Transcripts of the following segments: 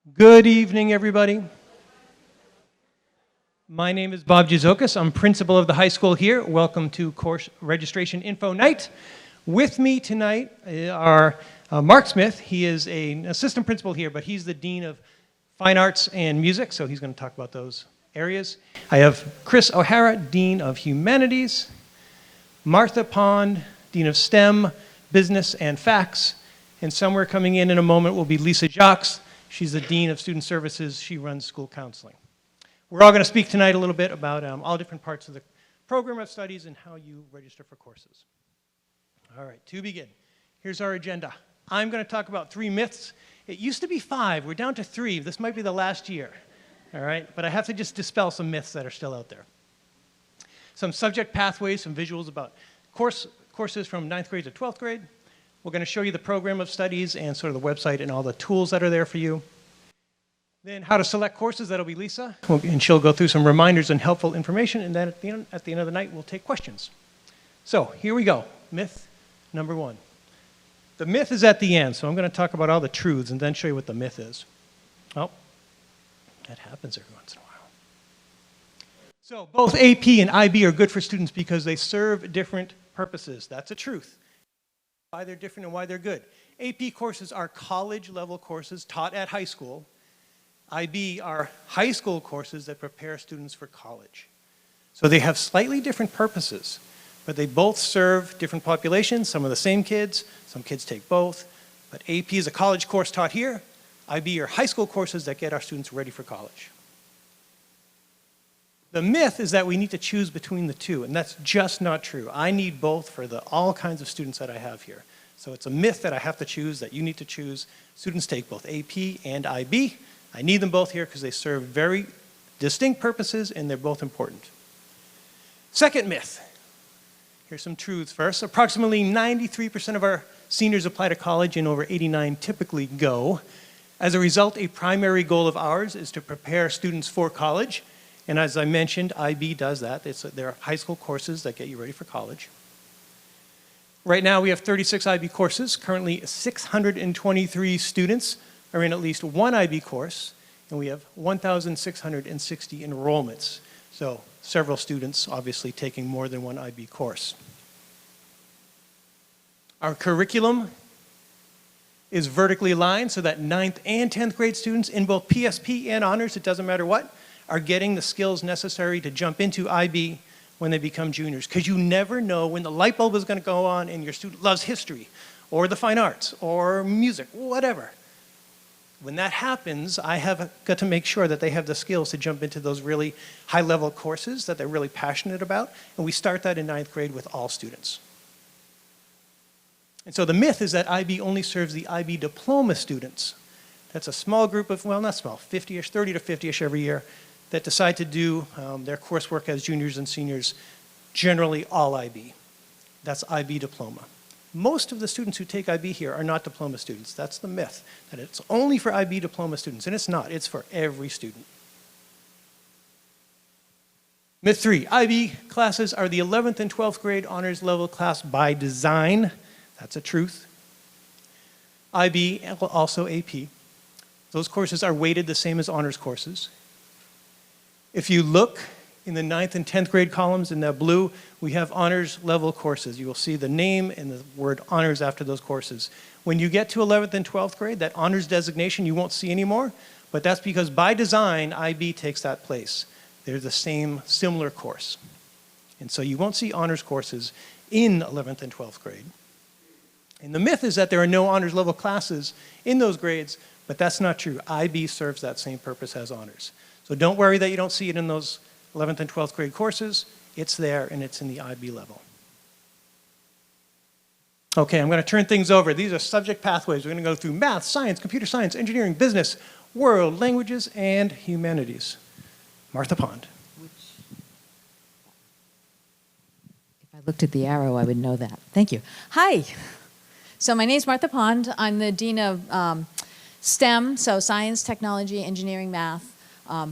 Good evening, everybody. My name is Bob Gizokas. I'm principal of the high school here. Welcome to Course Registration Info Night. With me tonight are Mark Smith. He is an assistant principal here, but he's the Dean of Fine Arts and Music, so he's going to talk about those areas. I have Chris O'Hara, Dean of Humanities, Martha Pond, Dean of STEM, Business and Facts, and somewhere coming in a moment will be Lisa Jacques. She's the Dean of Student Services. She runs school counseling. We're all going to speak tonight a little bit about all different parts of the program of studies and how you register for courses. All right, to begin, here's our agenda. I'm going to talk about 3 myths. It used to be 5. We're down to 3. This might be the last year. All right, but I have to just dispel some myths that are still out there. Some subject pathways, some visuals about courses from 9th grade to 12th grade. We're going to show you the program of studies and sort of the website and all the tools that are there for you. Then how to select courses, that'll be Lisa, and she'll go through some reminders and helpful information, and then at the end of the night, we'll take questions. So here we go, myth number 1. The myth is at the end, so I'm going to talk about all the truths and then show you what the myth is. Oh, that happens every once in a while. So both AP and IB are good for students because they serve different purposes. That's a truth. Why they're different and why they're good. AP courses are college-level courses taught at high school. IB are high school courses that prepare students for college. So they have slightly different purposes, but they both serve different populations, some of the same kids, some kids take both. But AP is a college course taught here. IB are high school courses that get our students ready for college. The myth is that we need to choose between the two, and that's just not true. I need both for all kinds of students that I have here. So it's a myth that I have to choose, that you need to choose. Students take both AP and IB. I need them both here because they serve very distinct purposes and they're both important. Second myth. Here's some truths first. Approximately 93% of our seniors apply to college and over 89 typically go. As a result, a primary goal of ours is to prepare students for college. And as I mentioned, IB does that. There are high school courses that get you ready for college. Right now we have 36 IB courses. Currently 623 students are in at least one IB course, and we have 1,660 enrollments. So several students obviously taking more than one IB course. Our curriculum is vertically aligned so that 9th and 10th grade students in both PSP and honors, it doesn't matter what, are getting the skills necessary to jump into IB when they become juniors. Because you never know when the light bulb is going to go on and your student loves history or the fine arts or music, whatever. When that happens, I have got to make sure that they have the skills to jump into those really high-level courses that they're really passionate about, and we start that in 9th grade with all students. And so the myth is that IB only serves the IB diploma students. That's a small group of, well, not small, 50-ish, 30 to 50-ish every year, that decide to do their coursework as juniors and seniors, generally all IB. That's IB diploma. Most of the students who take IB here are not diploma students. That's the myth, that it's only for IB diploma students, and it's not. It's for every student. Myth 3, IB classes are the 11th and 12th grade honors level class by design. That's a truth. IB, also AP. Those courses are weighted the same as honors courses. If you look in the 9th and 10th grade columns in that blue, we have honors level courses. You will see the name and the word honors after those courses. When you get to 11th and 12th grade, that honors designation you won't see anymore, but that's because by design, IB takes that place. They're the same, similar course. And so you won't see honors courses in 11th and 12th grade. And the myth is that there are no honors level classes in those grades, but that's not true. IB serves that same purpose as honors. So don't worry that you don't see it in those 11th and 12th grade courses. It's there and it's in the IB level. Okay, I'm going to turn things over. These are subject pathways. We're going to go through math, science, computer science, engineering, business, world, languages, and humanities. Martha Pond. If I looked at the arrow, I would know that. Thank you. Hi. So my name is Martha Pond. I'm the Dean of STEM, so science, technology, engineering, math,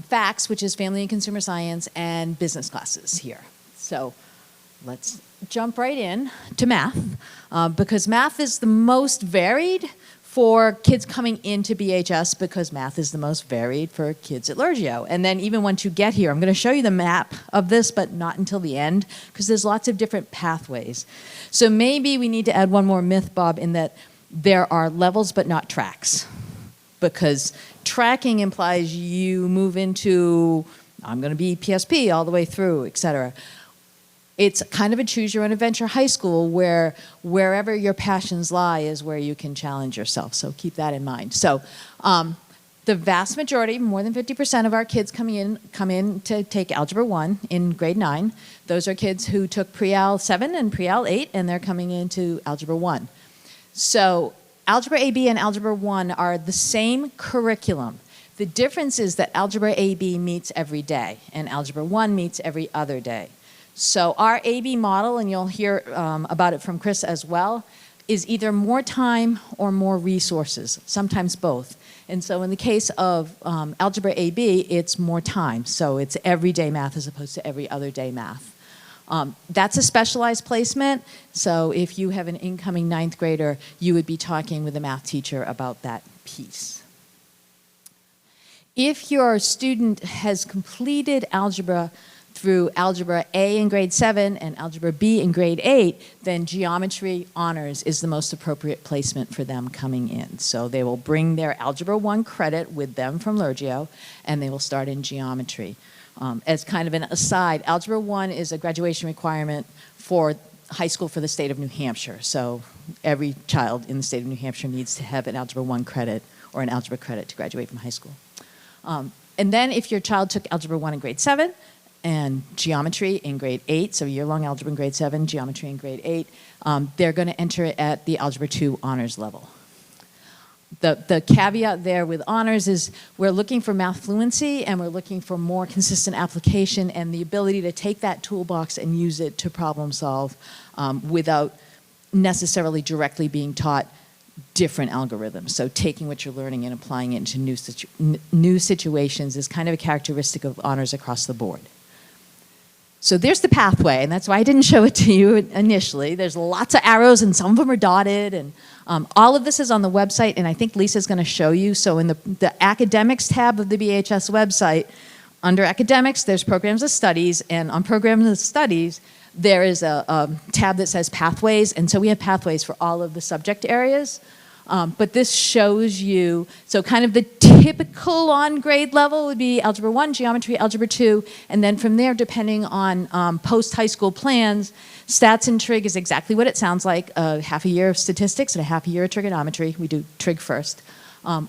facts, which is family and consumer science, and business classes here. So let's jump right in to math, because math is the most varied for kids coming into BHS because math is the most varied for kids at Lurgio. And then even once you get here, I'm going to show you the map of this, but not until the end, because there's lots of different pathways. So maybe we need to add one more myth, Bob, in that there are levels but not tracks. Because tracking implies you move into, I'm going to be PSP all the way through, et cetera. It's kind of a choose your own adventure high school where wherever your passions lie is where you can challenge yourself. So keep that in mind. So the vast majority, more than 50% of our kids come in to take Algebra 1 in grade 9. Those are kids who took Pre-Al 7 and Pre-Al 8, and they're coming into Algebra 1. So Algebra AB and Algebra 1 are the same curriculum. The difference is that Algebra AB meets every day, and Algebra 1 meets every other day. So our AB model, and you'll hear about it from Chris as well, is either more time or more resources, sometimes both. And so in the case of Algebra AB, it's more time. So it's everyday math as opposed to every other day math. That's a specialized placement, so if you have an incoming 9th grader, you would be talking with a math teacher about that piece. If your student has completed algebra through Algebra A in grade 7 and Algebra B in grade 8, then Geometry Honors is the most appropriate placement for them coming in. So they will bring their Algebra 1 credit with them from Lurgio, and they will start in geometry. As kind of an aside, Algebra 1 is a graduation requirement for high school for the state of New Hampshire. So every child in the state of New Hampshire needs to have an Algebra 1 credit or an algebra credit to graduate from high school. And then if your child took Algebra 1 in grade 7 and geometry in grade 8, so year-long algebra in grade 7, geometry in grade 8, they're going to enter it at the Algebra 2 honors level. The caveat there with honors is we're looking for math fluency and we're looking for more consistent application and the ability to take that toolbox and use it to problem solve without necessarily directly being taught different algorithms. So taking what you're learning and applying it into new situations is kind of a characteristic of honors across the board. So there's the pathway, and that's why I didn't show it to you initially. There's lots of arrows, and some of them are dotted, and all of this is on the website, and I think Lisa's going to show you. So in the academics tab of the BHS website, under academics, there's programs of studies, and on programs of studies, there is a tab that says pathways, and so we have pathways for all of the subject areas. But this shows you, so kind of the typical on grade level would be Algebra 1, Geometry, Algebra 2, and then from there, depending on post-high school plans, Stats and Trig is exactly what it sounds like, half a year of statistics and a half a year of trigonometry. We do Trig first.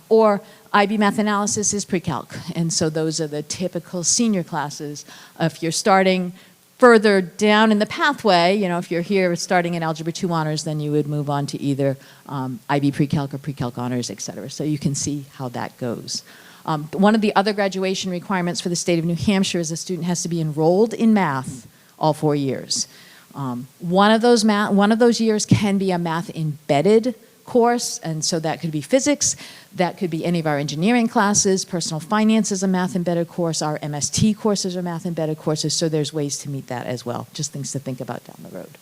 Or IB Math Analysis is pre-calc, and so those are the typical senior classes. If you're starting further down in the pathway, you know, if you're here starting in Algebra 2 honors, then you would move on to either IB pre-calc or pre-calc honors, et cetera. So you can see how that goes. One of the other graduation requirements for the state of New Hampshire is a student has to be enrolled in math all 4 years. One of those years can be a math embedded course, and so that could be physics, that could be any of our engineering classes, personal finance is a math embedded course, our MST courses are math embedded courses, so there's ways to meet that as well, just things to think about down the road.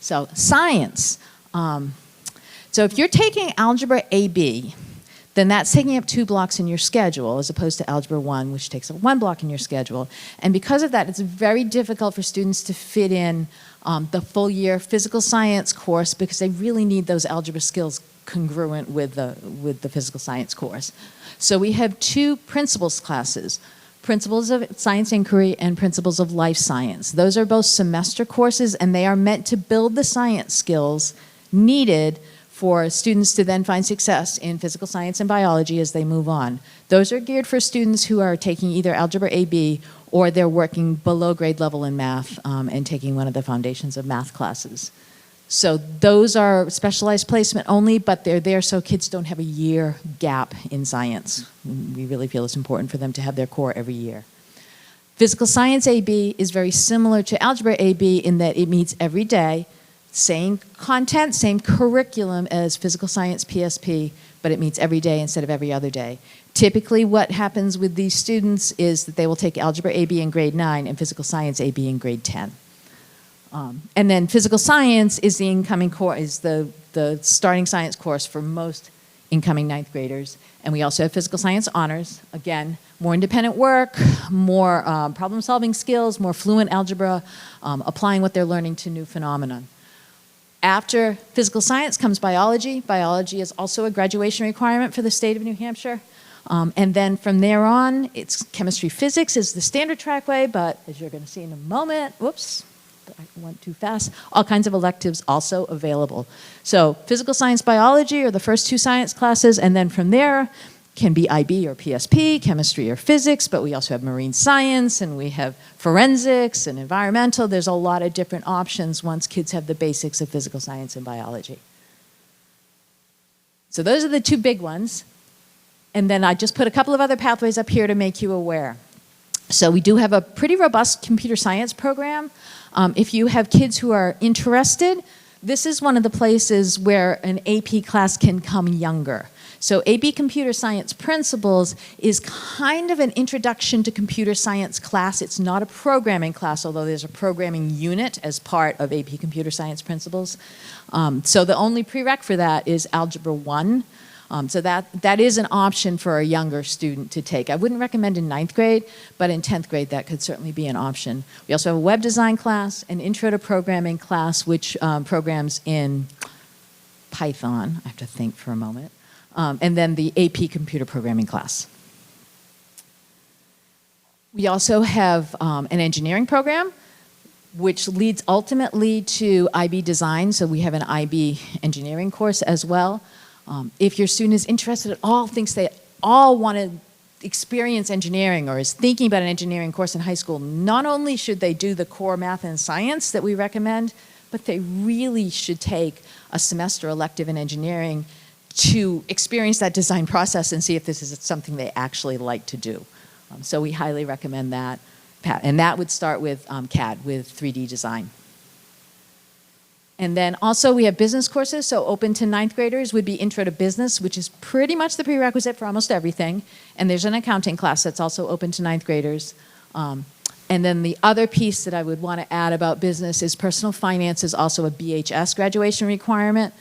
So science. So if you're taking Algebra AB, then that's taking up 2 blocks in your schedule as opposed to Algebra 1, which takes up 1 block in your schedule. And because of that, it's very difficult for students to fit in the full year physical science course because they really need those algebra skills congruent with the physical science course. So we have 2 principles classes, Principles of Science Inquiry and Principles of Life Science. Those are both semester courses, and they are meant to build the science skills needed for students to then find success in physical science and biology as they move on. Those are geared for students who are taking either Algebra AB or they're working below grade level in math and taking one of the Foundations of Math classes. So those are specialized placement only, but they're there so kids don't have a year gap in science. We really feel it's important for them to have their core every year. Physical Science AB is very similar to Algebra AB in that it meets every day. Same content, same curriculum as Physical Science PSP, but it meets every day instead of every other day. Typically what happens with these students is that they will take Algebra AB in grade 9 and Physical Science AB in grade 10. And then Physical Science is the incoming course, is the the starting science course for most incoming ninth graders. And we also have physical science honors. Again, more independent work, more problem-solving skills, more fluent algebra, applying what they're learning to new phenomena. After physical science comes biology. Biology is also a graduation requirement for the state of New Hampshire. And then from there on, it's chemistry, physics is the standard trackway, but as you're going to see in a moment, whoops, I went too fast, all kinds of electives also available. So physical science, biology are the first two science classes, and then from there can be IB or PSP, chemistry or physics, but we also have marine science, and we have forensics and environmental. There's a lot of different options once kids have the basics of physical science and biology. So those are the two big ones. And then I just put a couple of other pathways up here to make you aware. So we do have a pretty robust computer science program. If you have kids who are interested, this is one of the places where an AP class can come younger. So AP Computer Science Principles is kind of an introduction to computer science class. It's not a programming class, although there's a programming unit as part of AP Computer Science Principles. So the only prereq for that is Algebra 1. So that is an option for a younger student to take. I wouldn't recommend in 9th grade, but in 10th grade that could certainly be an option. We also have a web design class, an intro to programming class, which programs in Python. I have to think for a moment. And then the AP computer programming class. We also have an engineering program, which leads ultimately to IB design. So we have an IB engineering course as well. If your student is interested at all, thinks they all want to experience engineering or is thinking about an engineering course in high school, not only should they do the core math and science that we recommend, but they really should take a semester elective in engineering to experience that design process and see if this is something they actually like to do. So we highly recommend that. And that would start with CAD, with 3D design. And then also we have business courses, so open to 9th graders would be Intro to Business, which is pretty much the prerequisite for almost everything. And there's an accounting class that's also open to 9th graders. And then the other piece that I would want to add about business is personal finance is also a BHS graduation requirement.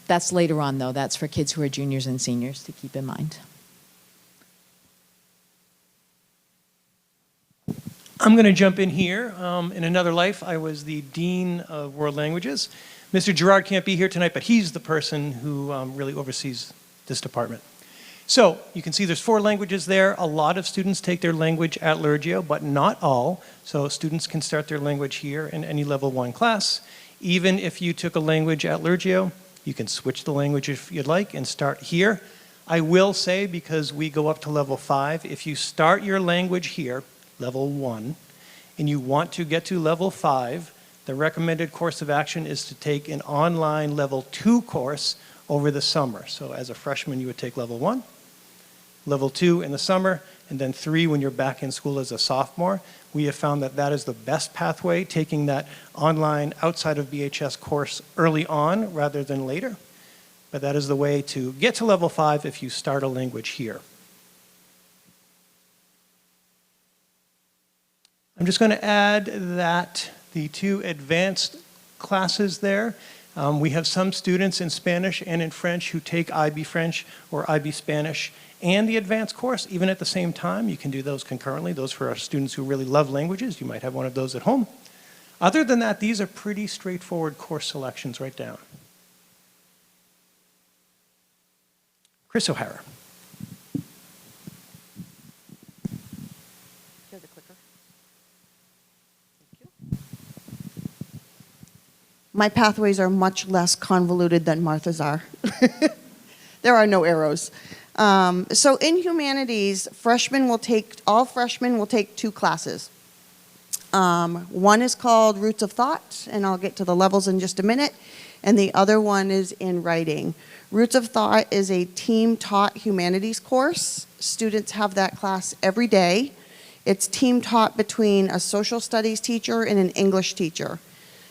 That's later on though, that's for kids who are juniors and seniors to keep in mind. I'm going to jump in here. In another life, I was the Dean of World Languages. Mr. Gerard can't be here tonight, but he's the person who really oversees this department. So you can see there's 4 languages there. A lot of students take their language at Lurgio, but not all. So students can start their language here in any level 1 class. Even if you took a language at Lurgio, you can switch the language if you'd like and start here. I will say, because we go up to level 5, if you start your language here, level 1, and you want to get to level 5, the recommended course of action is to take an online level 2 course over the summer. So as a freshman, you would take level 1, level 2 in the summer, and then 3 when you're back in school as a sophomore. We have found that that is the best pathway, taking that online outside of BHS course early on rather than later. But that is the way to get to level 5 if you start a language here. I'm just going to add that the 2 advanced classes there, we have some students in Spanish and in French who take IB French or IB Spanish and the advanced course, even at the same time. You can do those concurrently. Those for our students who really love languages. You might have one of those at home. Other than that, these are pretty straightforward course selections right down. Chris O'Hara. My pathways are much less convoluted than Martha's are. There are no arrows. So in humanities, all freshmen will take 2 classes. One is called Roots of Thought, and I'll get to the levels in just a minute. And the other one is in writing. Roots of Thought is a team-taught humanities course. Students have that class every day. It's team-taught between a social studies teacher and an English teacher.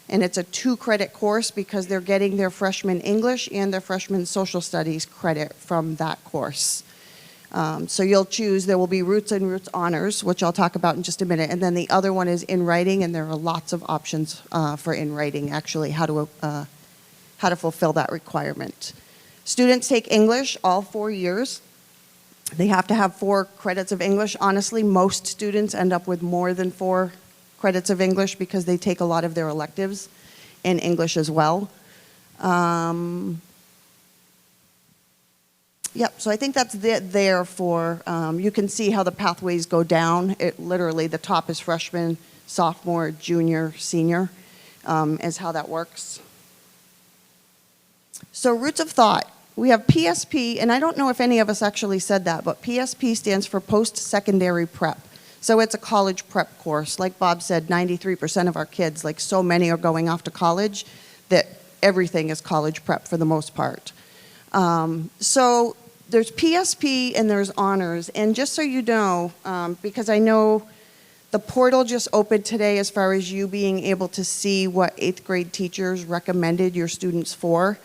And it's a 2-credit course because they're getting their freshman English and their freshman social studies credit from that course. So you'll choose, there will be Roots and Roots Honors, which I'll talk about in just a minute. And then the other one is in writing, and there are lots of options for in writing, actually, how to how to fulfill that requirement. Students take English all 4 years. They have to have 4 credits of English. Honestly, most students end up with more than 4 credits of English because they take a lot of their electives in English as well. Yep, so I think that's there for, you can see how the pathways go down. It literally, the top is freshman, sophomore, junior, senior, is how that works. So roots of thought. We have PSP, and I don't know if any of us actually said that, but PSP stands for post-secondary prep. So it's a college prep course. Like Bob said, 93% of our kids, like so many are going off to college, that everything is college prep for the most part. So there's PSP and there's honors. And just so you know, because I know the portal just opened today as far as you being able to see what 8th grade teachers recommended your students for.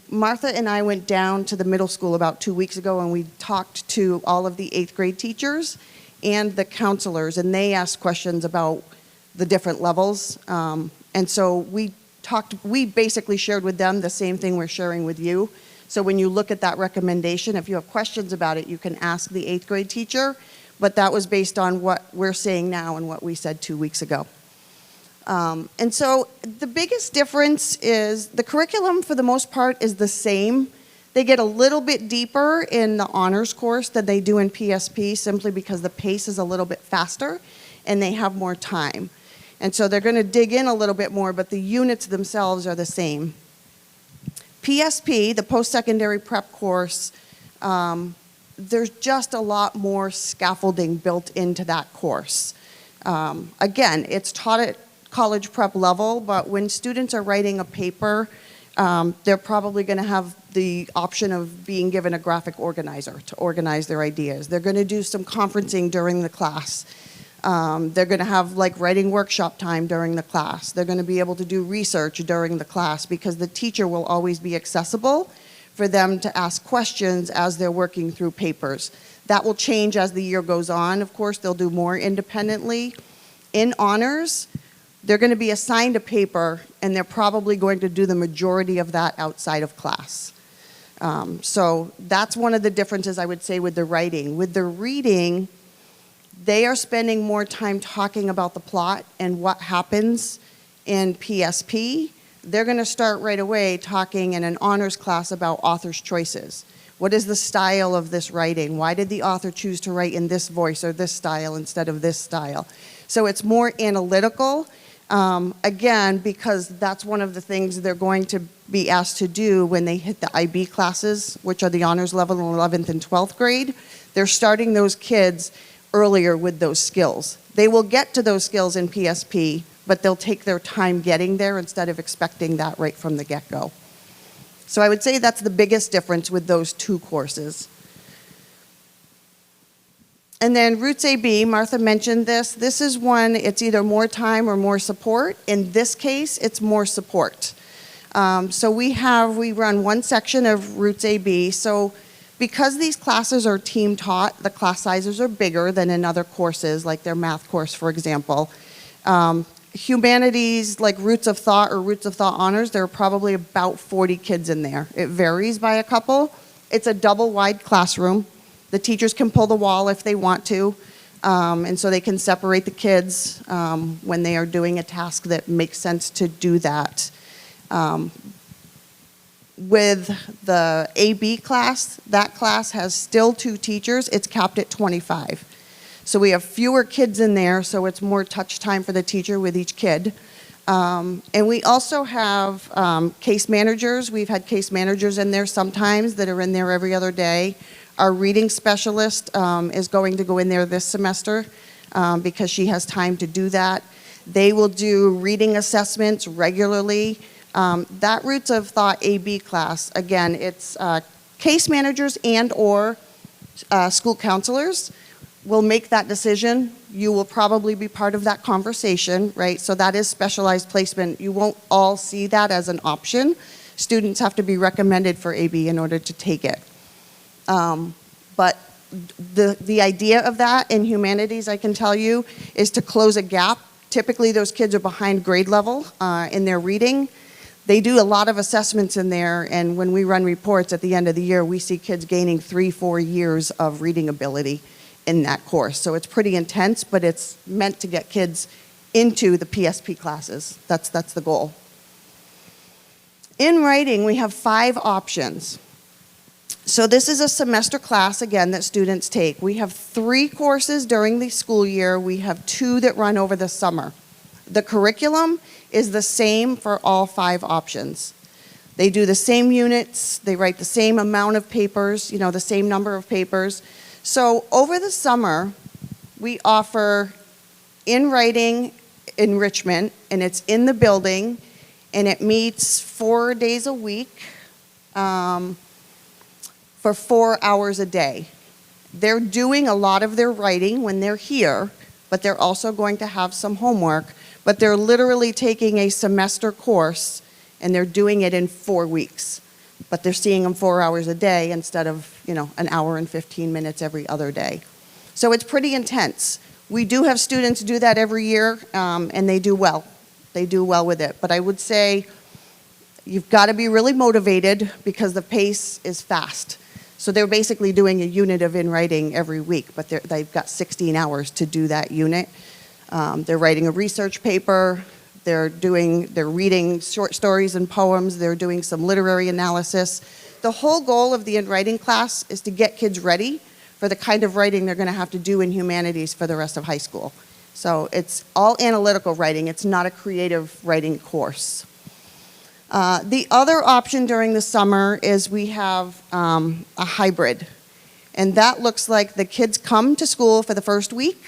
Martha and I went down to the middle school about 2 weeks ago and we talked to all of the 8th grade teachers and the counselors, and they asked questions about the different levels. And so we basically shared with them the same thing we're sharing with you. So when you look at that recommendation, if you have questions about it, you can ask the 8th grade teacher, but that was based on what we're saying now and what we said 2 weeks ago. And so the biggest difference is the curriculum for the most part is the same. They get a little bit deeper in the honors course than they do in PSP simply because the pace is a little bit faster and they have more time. And so they're going to dig in a little bit more, but the units themselves are the same. PSP, the post-secondary prep course, there's just a lot more scaffolding built into that course. Again, it's taught at college prep level, but when students are writing a paper, they're probably going to have the option of being given a graphic organizer to organize their ideas. They're going to do some conferencing during the class. They're going to have like writing workshop time during the class. They're going to be able to do research during the class because the teacher will always be accessible for them to ask questions as they're working through papers. That will change as the year goes on. Of course, they'll do more independently. In honors, they're going to be assigned a paper, and they're probably going to do the majority of that outside of class. So that's one of the differences I would say with the writing. With the reading, they are spending more time talking about the plot and what happens in PSP. They're going to start right away talking in an honors class about author's choices. What is the style of this writing? Why did the author choose to write in this voice or this style instead of this style? So it's more analytical. Again, because that's one of the things they're going to be asked to do when they hit the IB classes, which are the honors level in 11th and 12th grade. They're starting those kids earlier with those skills. They will get to those skills in PSP, but they'll take their time getting there instead of expecting that right from the get-go. So I would say that's the biggest difference with those two courses. And then Roots AB, Martha mentioned this. This is one, it's either more time or more support. In this case, it's more support. So we run one section of Roots AB. So because these classes are team taught, the class sizes are bigger than in other courses, like their math course, for example. Humanities, like Roots of Thought or Roots of Thought Honors, there are probably about 40 kids in there. It varies by a couple. It's a double wide classroom. The teachers can pull the wall if they want to, and so they can separate the kids when they are doing a task that makes sense to do that. With the AB class, that class has still 2 teachers. It's capped at 25. So we have fewer kids in there, so it's more touch time for the teacher with each kid. And we also have case managers. We've had case managers in there sometimes that are in there every other day. Our reading specialist is going to go in there this semester because she has time to do that. They will do reading assessments regularly. That Roots of Thought AB class, again, it's case managers and or school counselors will make that decision. You will probably be part of that conversation, right? So that is specialized placement. You won't all see that as an option. Students have to be recommended for AB in order to take it. But the idea of that in humanities, I can tell you, is to close a gap. Typically, those kids are behind grade level in their reading. They do a lot of assessments in there, and when we run reports at the end of the year, we see kids gaining 3-4 years of reading ability in that course. So it's pretty intense, but it's meant to get kids into the PSP classes. That's the goal. In writing, we have 5 options. So this is a semester class, again, that students take. We have 3 courses during the school year. We have 2 that run over the summer. The curriculum is the same for all 5 options. They do the same units, they write the same amount of papers, the same number of papers. So over the summer, we offer in writing enrichment, and it's in the building, and it meets 4 days a week for 4 hours a day. They're doing a lot of their writing when they're here, but they're also going to have some homework. But they're literally taking a semester course, and they're doing it in 4 weeks. But they're seeing them 4 hours a day instead of, an hour and 15 minutes every other day. So it's pretty intense. We do have students do that every year, and they do well. They do well with it. But I would say you've got to be really motivated because the pace is fast. So they're basically doing a unit of in writing every week, but they've got 16 hours to do that unit. They're writing a research paper, they're reading short stories and poems, they're doing some literary analysis. The whole goal of the in writing class is to get kids ready for the kind of writing they're going to have to do in humanities for the rest of high school. So it's all analytical writing, it's not a creative writing course. The other option during the summer is we have a hybrid. And that looks like the kids come to school for the first week.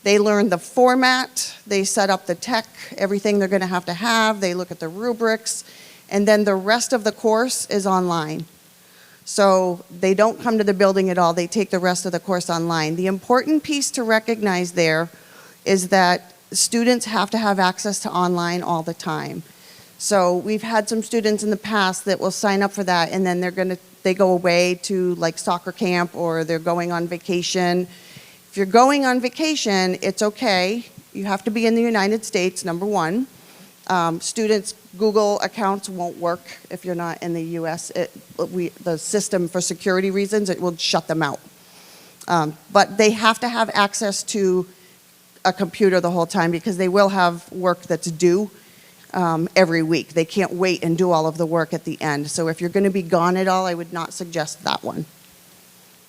They learn the format, they set up the tech, everything they're going to have, they look at the rubrics, and then the rest of the course is online. So they don't come to the building at all, they take the rest of the course online. The important piece to recognize there is that students have to have access to online all the time. So we've had some students in the past that will sign up for that, and then they go away to like soccer camp, or they're going on vacation. If you're going on vacation, it's okay. You have to be in the United States, number one. Students' Google accounts won't work if you're not in the US. The system, for security reasons, it will shut them out. But they have to have access to a computer the whole time because they will have work that's due every week. They can't wait and do all of the work at the end. So if you're going to be gone at all, I would not suggest that one.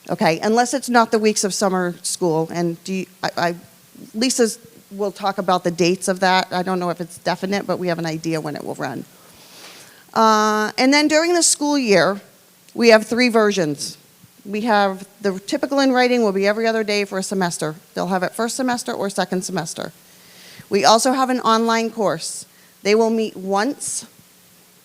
Okay, unless it's not the weeks of summer school. And Lisa will talk about the dates of that. I don't know if it's definite, but we have an idea when it will run. And then during the school year, we have 3 versions. We have the typical in writing will be every other day for a semester. They'll have it first semester or second semester. We also have an online course. They will meet once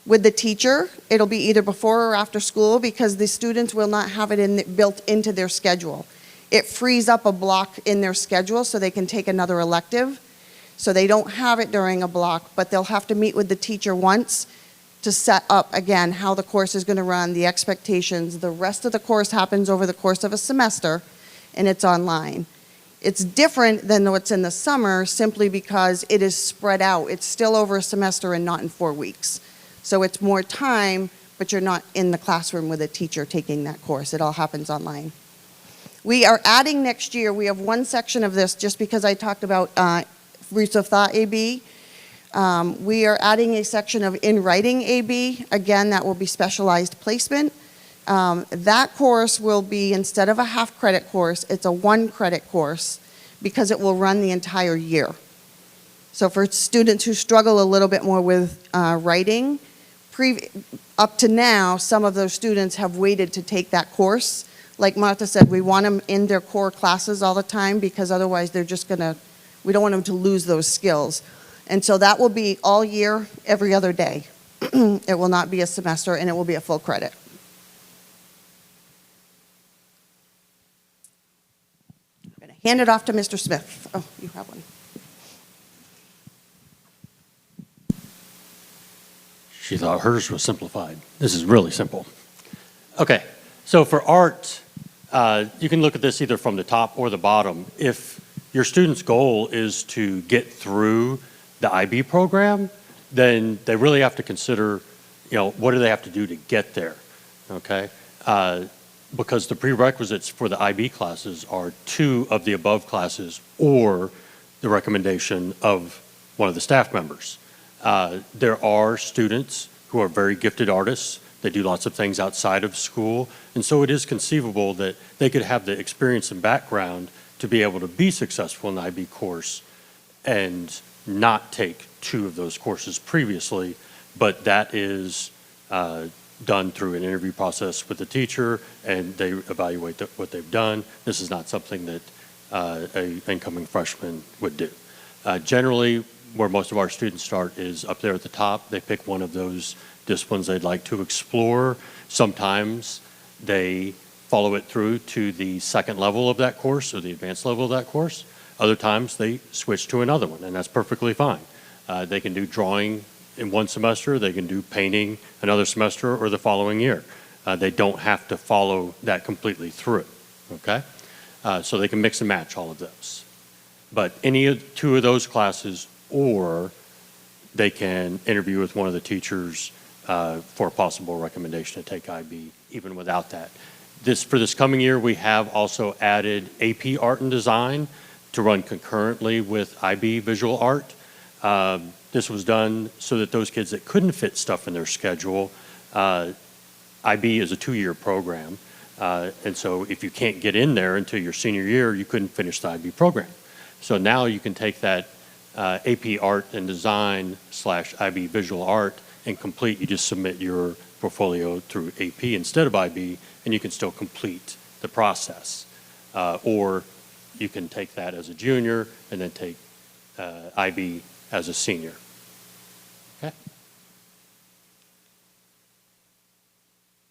with the teacher. It'll be either before or after school because the students will not have it built into their schedule. It frees up a block in their schedule so they can take another elective. So they don't have it during a block, but they'll have to meet with the teacher once to set up, again, how the course is going to run, the expectations. The rest of the course happens over the course of a semester, and it's online. It's different than what's in the summer simply because it is spread out. It's still over a semester and not in 4 weeks. So it's more time, but you're not in the classroom with a teacher taking that course. It all happens online. We are adding next year, we have one section of this just because I talked about Roots of Thought AB. We are adding a section of In Writing AB. Again, that will be specialized placement. That course will be, instead of a half-credit course, it's a 1-credit course because it will run the entire year. So for students who struggle a little bit more with writing, up to now, some of those students have waited to take that course. Like Martha said, we want them in their core classes all the time because otherwise they're just we don't want them to lose those skills. And so that will be all year, every other day. It will not be a semester, and it will be a full credit. I'm going to hand it off to Mr. Smith. Oh, you have one. She thought hers was simplified. This is really simple. Okay, so for art, you can look at this either from the top or the bottom. If your student's goal is to get through the IB program, then they really have to consider, what do they have to do to get there, okay? Because the prerequisites for the IB classes are 2 of the above classes or the recommendation of one of the staff members. There are students who are very gifted artists. They do lots of things outside of school. And so it is conceivable that they could have the experience and background to be able to be successful in the IB course and not take 2 of those courses previously. But that is done through an interview process with the teacher, and they evaluate what they've done. This is not something that an incoming freshman would do. Generally, where most of our students start is up there at the top. They pick one of those disciplines they'd like to explore. Sometimes they follow it through to the second level of that course or the advanced level of that course. Other times they switch to another one, and that's perfectly fine. They can do drawing in one semester, they can do painting another semester or the following year. They don't have to follow that completely through, okay? So they can mix and match all of those. But any of 2 of those classes, or they can interview with one of the teachers for a possible recommendation to take IB, even without that. For this coming year, we have also added AP Art and Design to run concurrently with IB Visual Art. This was done so that those kids that couldn't fit stuff in their schedule, IB is a 2-year program, and so if you can't get in there until your senior year, you couldn't finish the IB program. So now you can take that AP Art and Design / IB Visual Art and complete. You just submit your portfolio through AP instead of IB, and you can still complete the process. Or you can take that as a junior and then take IB as a senior. Okay?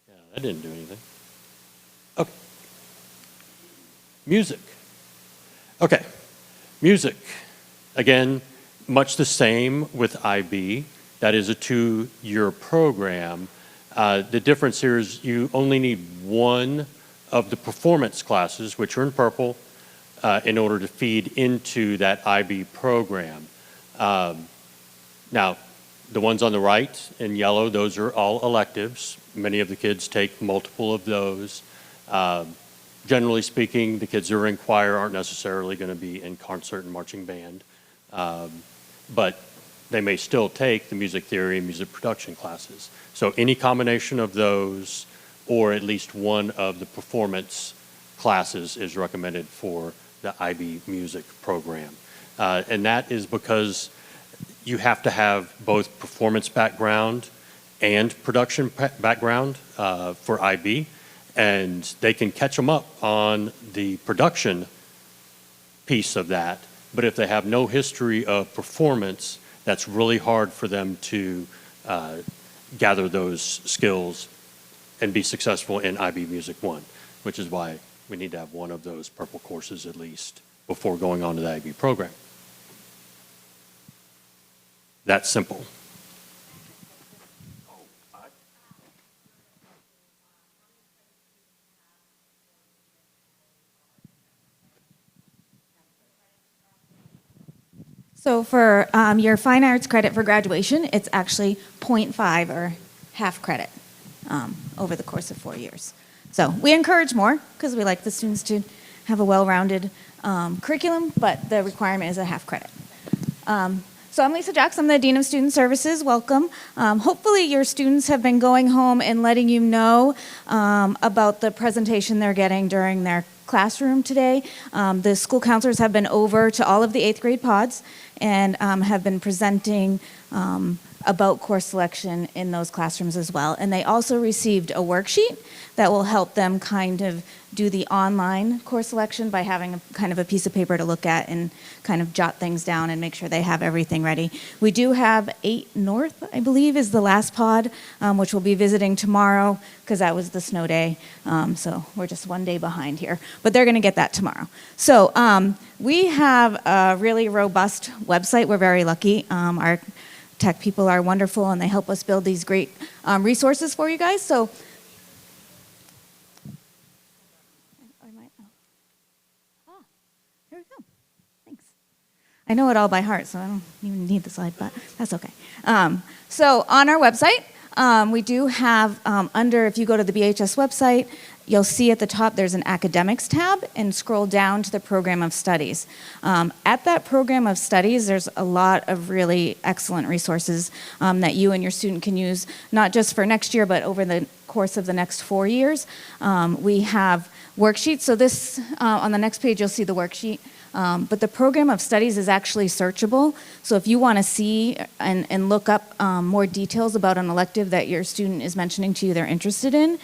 Yeah, that didn't do anything. Okay. Music. Okay. Music. Again, much the same with IB. That is a 2-year program. The difference here is you only need one of the performance classes, which are in purple, in order to feed into that IB program. Now, the ones on the right in yellow, those are all electives. Many of the kids take multiple of those. Generally speaking, the kids who are in choir aren't necessarily going to be in concert and marching band, but they may still take the music theory and music production classes. So any combination of those, or at least one of the performance classes, is recommended for the IB music program. And that is because you have to have both performance background and production background for IB, and they can catch them up on the production piece of that. But if they have no history of performance, that's really hard for them to gather those skills and be successful in IB Music 1, which is why we need to have one of those purple courses at least before going on to the IB program. That's simple. So for your fine arts credit for graduation, it's actually 0.5 or half credit over the course of 4 years. So we encourage more because we like the students to have a well-rounded curriculum, but the requirement is a half credit. So I'm Lisa Jacks, I'm the Dean of Student Services, welcome. Hopefully your students have been going home and letting you know about the presentation they're getting during their classroom today. The school counselors have been over to all of the 8th grade pods and have been presenting about course selection in those classrooms as well. And they also received a worksheet that will help them kind of do the online course selection by having kind of a piece of paper to look at and kind of jot things down and make sure they have everything ready. We do have 8 North, I believe, is the last pod, which we'll be visiting tomorrow because that was the snow day. So we're just 1 day behind here, but they're going to get that tomorrow. So we have a really robust website. We're very lucky. Our tech people are wonderful and they help us build these great resources for you guys. So here we go. Thanks. I know it all by heart, so I don't even need the slide, but that's okay. So on our website, we do have if you go to the BHS website, you'll see at the top there's an academics tab, and scroll down to the program of studies. At that program of studies, there's a lot of really excellent resources that you and your student can use, not just for next year, but over the course of the next 4 years. We have worksheets. So this, on the next page, you'll see the worksheet. But the program of studies is actually searchable. So if you want to see and look up more details about an elective that your student is mentioning to you they're interested in,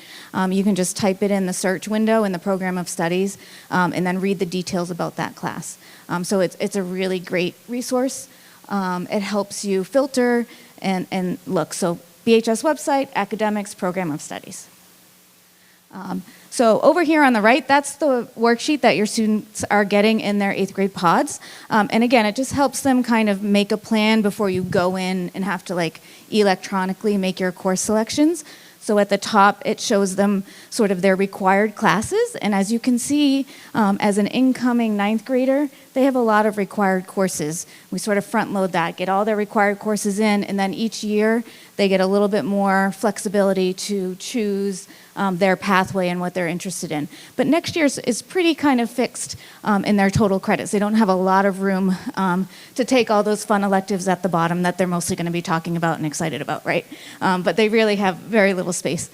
you can just type it in the search window in the program of studies and then read the details about that class. So it's a really great resource. It helps you filter and look. So BHS website, academics, program of studies. So over here on the right, that's the worksheet that your students are getting in their 8th grade pods. And again, it just helps them kind of make a plan before you go in and have to like electronically make your course selections. So at the top, it shows them sort of their required classes. And as you can see, as an incoming 9th grader, they have a lot of required courses. We sort of front load that, get all their required courses in, and then each year they get a little bit more flexibility to choose their pathway and what they're interested in. But next year's is pretty kind of fixed in their total credits. They don't have a lot of room to take all those fun electives at the bottom that they're mostly going to be talking about and excited about, right? But they really have very little space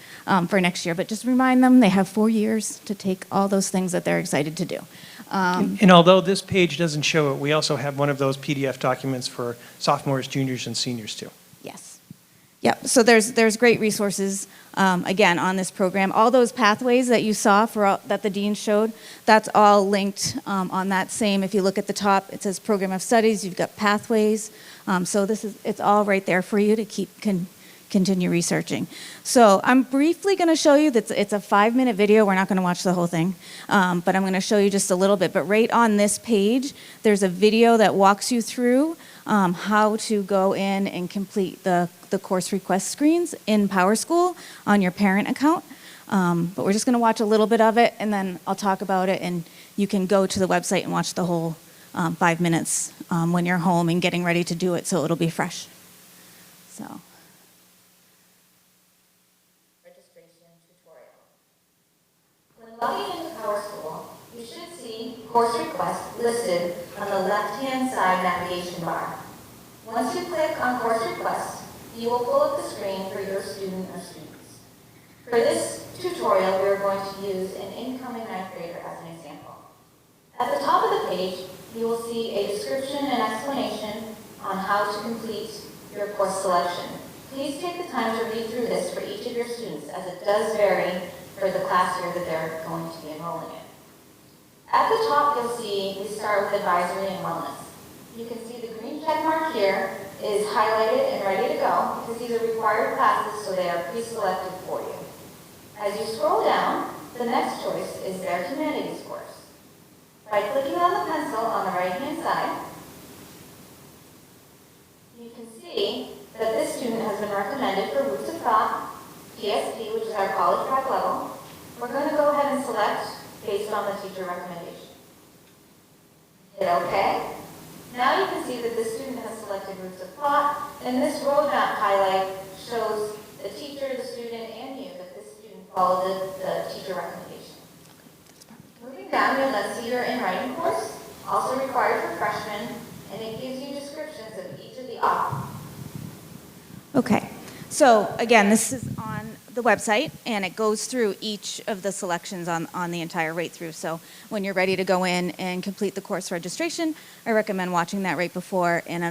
for next year. But just remind them they have 4 years to take all those things that they're excited to do. And although this page doesn't show it, we also have one of those PDF documents for sophomores, juniors, and seniors too. Yes. Yep. So there's great resources, again, on this program. All those pathways that you saw that the dean showed, that's all linked on that same. If you look at the top, it says Program of Studies. You've got pathways. So it's all right there for you to continue researching. So I'm briefly going to show you that it's a 5-minute video. We're not going to watch the whole thing, but I'm going to show you just a little bit. But right on this page, there's a video that walks you through how to go in and complete the course request screens in PowerSchool on your parent account. But we're just going to watch a little bit of it, and then I'll talk about it, and you can go to the website and watch the whole 5 minutes when you're home and getting ready to do it, so it'll be fresh. So. Logging into PowerSchool, you should see course requests listed on the left-hand side navigation bar. Once you click on course request, you will pull up the screen for your student or students. For this tutorial, we are going to use an incoming 9th grader as an example. At the top of the page, you will see a description and explanation on how to complete your course selection. Please take the time to read through this for each of your students, as it does vary for the class year that they're going to be enrolling in. At the top, you'll see we start with advisory and wellness. You can see the green check mark here is highlighted and ready to go because these are required classes, so they are pre-selected for you. As you scroll down, the next choice is their humanities course. By clicking on the pencil on the right-hand side, you can see that this student has been recommended for Roots of Thought, PSP, which is our college prep level. We're going to go ahead and select based on the teacher recommendation. Hit OK. Now you can see that the student has selected Roots of Thought, and this roadmap highlight shows the teacher, the student, and you that this student followed the teacher recommendation. Moving down, you'll then see your in-writing course, also required for freshmen, and it gives you descriptions of each of the options. Okay, so again, this is on the website, and it goes through each of the selections on the entire right through. So when you're ready to go in and complete the course registration, I recommend watching that right before, and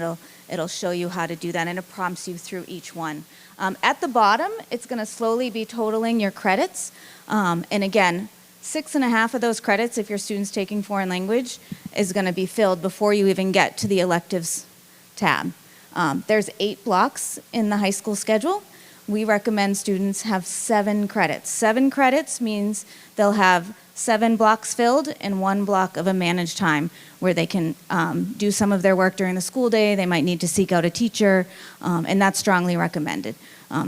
it'll show you how to do that, and it prompts you through each one. At the bottom, it's going to slowly be totaling your credits, and again, 6.5 of those credits, if your student's taking foreign language, is going to be filled before you even get to the electives tab. There's 8 blocks in the high school schedule. We recommend students have 7 credits. 7 credits means they'll have 7 blocks filled and 1 block of a managed time where they can do some of their work during the school day. They might need to seek out a teacher, and that's strongly recommended.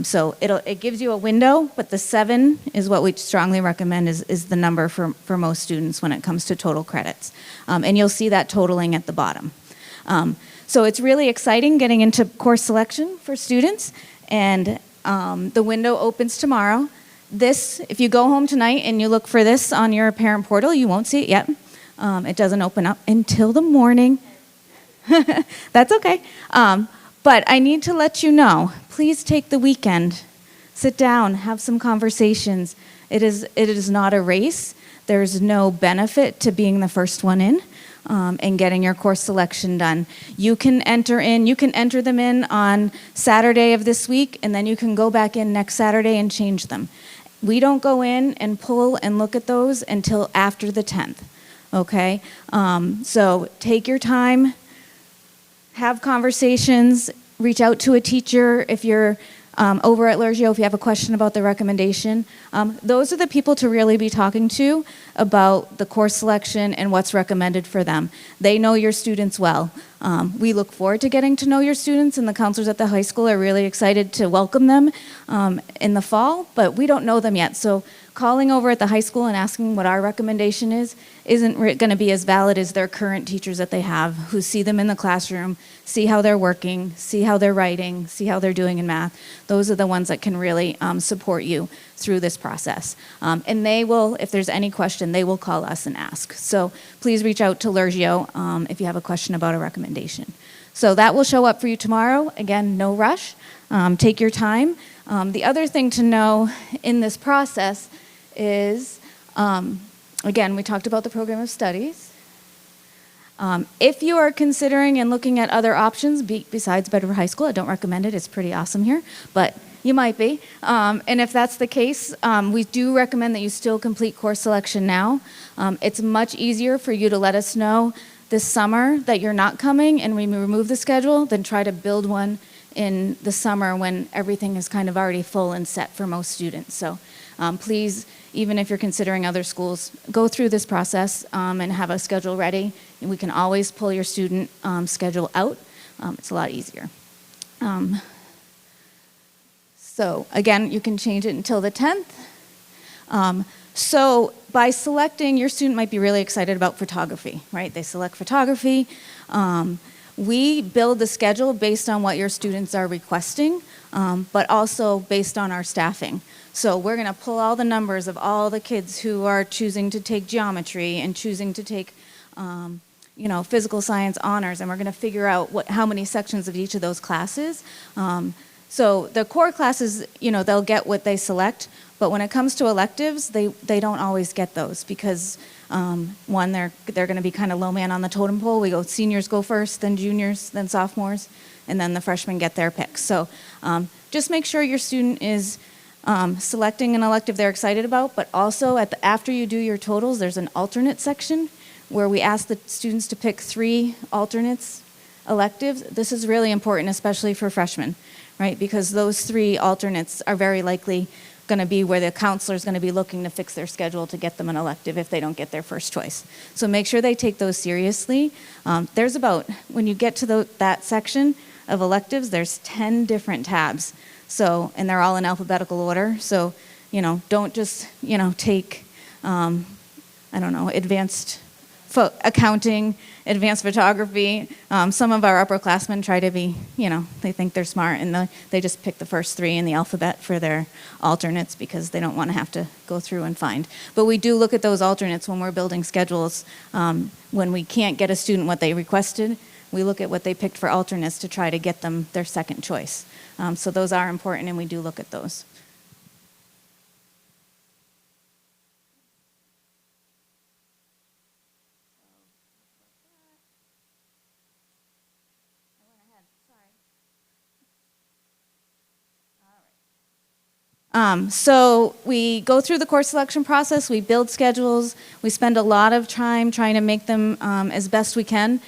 So it gives you a window, but the 7 is what we strongly recommend is the number for most students when it comes to total credits. And you'll see that totaling at the bottom. So it's really exciting getting into course selection for students, and the window opens tomorrow. This, if you go home tonight and you look for this on your parent portal, you won't see it yet. It doesn't open up until the morning. That's okay. But I need to let you know, please take the weekend. Sit down, have some conversations. It is not a race. There's no benefit to being the first one in and getting your course selection done. You can enter them in on Saturday of this week, and then you can go back in next Saturday and change them. We don't go in and pull and look at those until after the 10th, okay? So take your time, have conversations, reach out to a teacher if you're over at Lergio if you have a question about the recommendation. Those are the people to really be talking to about the course selection and what's recommended for them. They know your students well. We look forward to getting to know your students, and the counselors at the high school are really excited to welcome them in the fall, but we don't know them yet. So calling over at the high school and asking what our recommendation isn't going to be as valid as their current teachers that they have, who see them in the classroom, see how they're working, see how they're writing, see how they're doing in math. Those are the ones that can really support you through this process. And they will, if there's any question, they will call us and ask. So please reach out to Lergio if you have a question about a recommendation. So that will show up for you tomorrow. Again, no rush. Take your time. The other thing to know in this process is, again, we talked about the program of studies. If you are considering and looking at other options besides Bedford High School, I don't recommend it, it's pretty awesome here, but you might be. And if that's the case, we do recommend that you still complete course selection now. It's much easier for you to let us know this summer that you're not coming and we remove the schedule than try to build one in the summer when everything is kind of already full and set for most students. So please, even if you're considering other schools, go through this process and have a schedule ready. And we can always pull your student schedule out. It's a lot easier. So again, you can change it until the 10th. So by selecting, your student might be really excited about photography, right? They select photography. We build the schedule based on what your students are requesting, but also based on our staffing. So we're going to pull all the numbers of all the kids who are choosing to take geometry and choosing to take, physical science honors, and we're going to figure out how many sections of each of those classes. So the core classes, they'll get what they select, but when it comes to electives, they don't always get those because one, they're going to be kind of low man on the totem pole. We go seniors go first, then juniors, then sophomores, and then the freshmen get their picks. So just make sure your student is selecting an elective they're excited about, but also after you do your totals, there's an alternate section where we ask the students to pick 3 alternates electives. This is really important, especially for freshmen, right? Because those 3 alternates are very likely going to be where the counselor is going to be looking to fix their schedule to get them an elective if they don't get their first choice. So make sure they take those seriously. There's when you get to that section of electives, there's 10 different tabs. So, and they're all in alphabetical order. So, don't just, take, advanced accounting, advanced photography. Some of our upperclassmen try to be, they think they're smart and they just pick the first 3 in the alphabet for their alternates because they don't want to have to go through and find. But we do look at those alternates when we're building schedules. When we can't get a student what they requested, we look at what they picked for alternates to try to get them their second choice. So those are important and we do look at those. So we go through the course selection process, we build schedules, we spend a lot of time trying to make them as best we can.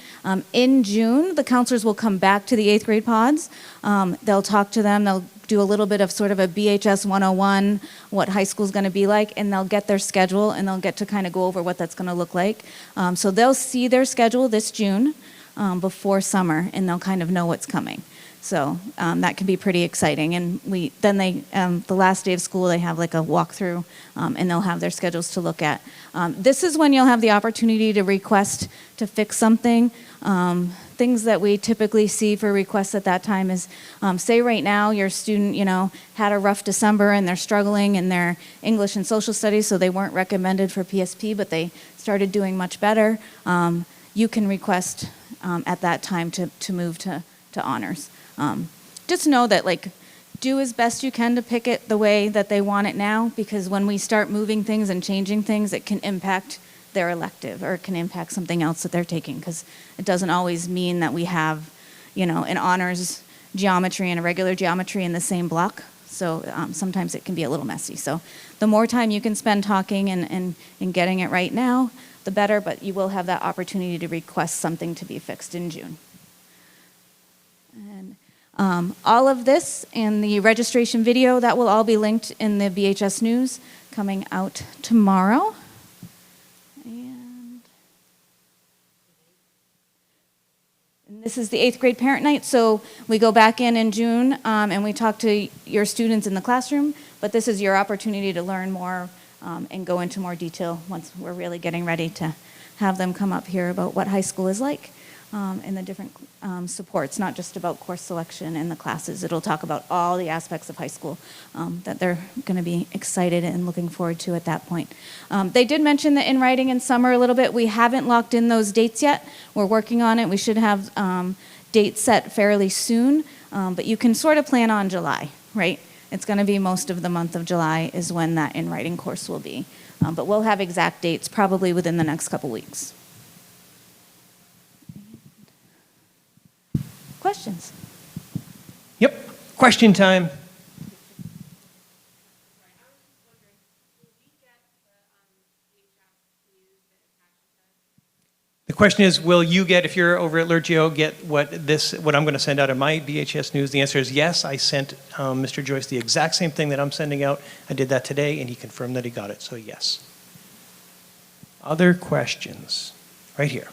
In June, the counselors will come back to the 8th grade pods. They'll talk to them, they'll do a little bit of sort of a BHS 101, what high school is going to be like, and they'll get their schedule and they'll get to kind of go over what that's going to look like. So they'll see their schedule this June before summer and they'll kind of know what's coming. So that can be pretty exciting. And the last day of school, they have like a walkthrough, and they'll have their schedules to look at. This is when you'll have the opportunity to request to fix something. Things that we typically see for requests at that time is, say right now your student, had a rough December and they're struggling in their English and social studies, so they weren't recommended for PSP, but they started doing much better. You can request at that time to move to honors. Just know that, do as best you can to pick it the way that they want it now, because when we start moving things and changing things, it can impact their elective, or it can impact something else that they're taking, because it doesn't always mean that we have, an honors geometry and a regular geometry in the same block. So sometimes it can be a little messy. So the more time you can spend talking and getting it right now, the better, but you will have that opportunity to request something to be fixed in June. And all of this and the registration video, that will all be linked in the BHS News coming out tomorrow. And this is the 8th grade parent night. So we go back in June and we talk to your students in the classroom, but this is your opportunity to learn more and go into more detail once we're really getting ready to have them come up here about what high school is like. And the different supports, not just about course selection in the classes. It'll talk about all the aspects of high school that they're going to be excited and looking forward to at that point. They did mention the in writing in summer a little bit. We haven't locked in those dates yet. We're working on it. We should have dates set fairly soon, but you can sort of plan on July, right? It's going to be most of the month of July is when that in writing course will be. But we'll have exact dates probably within the next couple weeks. Questions? Yep. Question time. The question is, will you get, if you're over at Lergio, get what I'm going to send out in my BHS News? The answer is yes. I sent Mr. Joyce the exact same thing that I'm sending out. I did that today, and he confirmed that he got it, so yes. Other questions? Right here.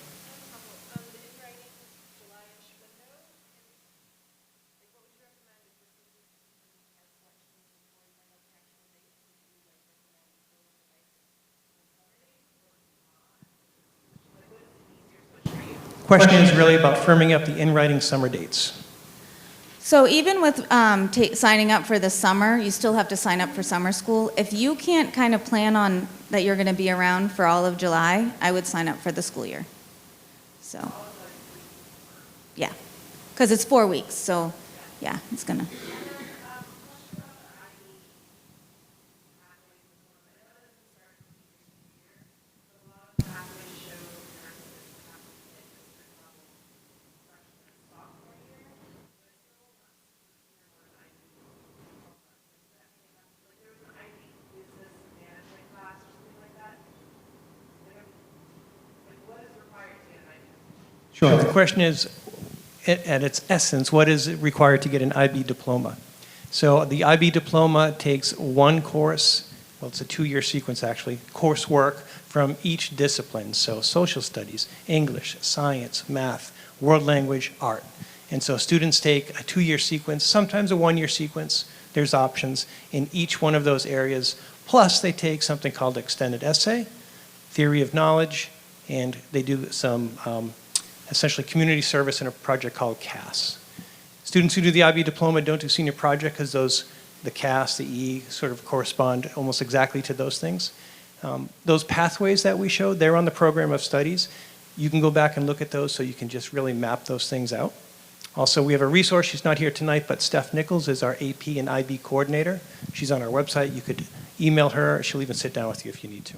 Question is really about firming up the in-writing summer dates. So even with signing up for the summer, you still have to sign up for summer school. If you can't kind of plan on that you're going to be around for all of July, I would sign up for the school year. So, yeah, because it's 4 weeks. So, yeah, it's going to. Sure. The question is, at its essence, what is required to get an IB diploma? So the IB diploma takes one course, well, it's a 2-year sequence actually, coursework from each discipline. So social studies, English, science, math, world language, art. And so students take a 2-year sequence, sometimes a 1-year sequence. There's options in each one of those areas. Plus, they take something called extended essay, theory of knowledge, and they do some essentially community service in a project called CAS. Students who do the IB diploma don't do senior project because the CAS, the E, sort of correspond almost exactly to those things. Those pathways that we showed, they're on the program of studies. You can go back and look at those so you can just really map those things out. Also, we have a resource. She's not here tonight, but Steph Nichols is our AP and IB coordinator. She's on our website. You could email her. She'll even sit down with you if you need to.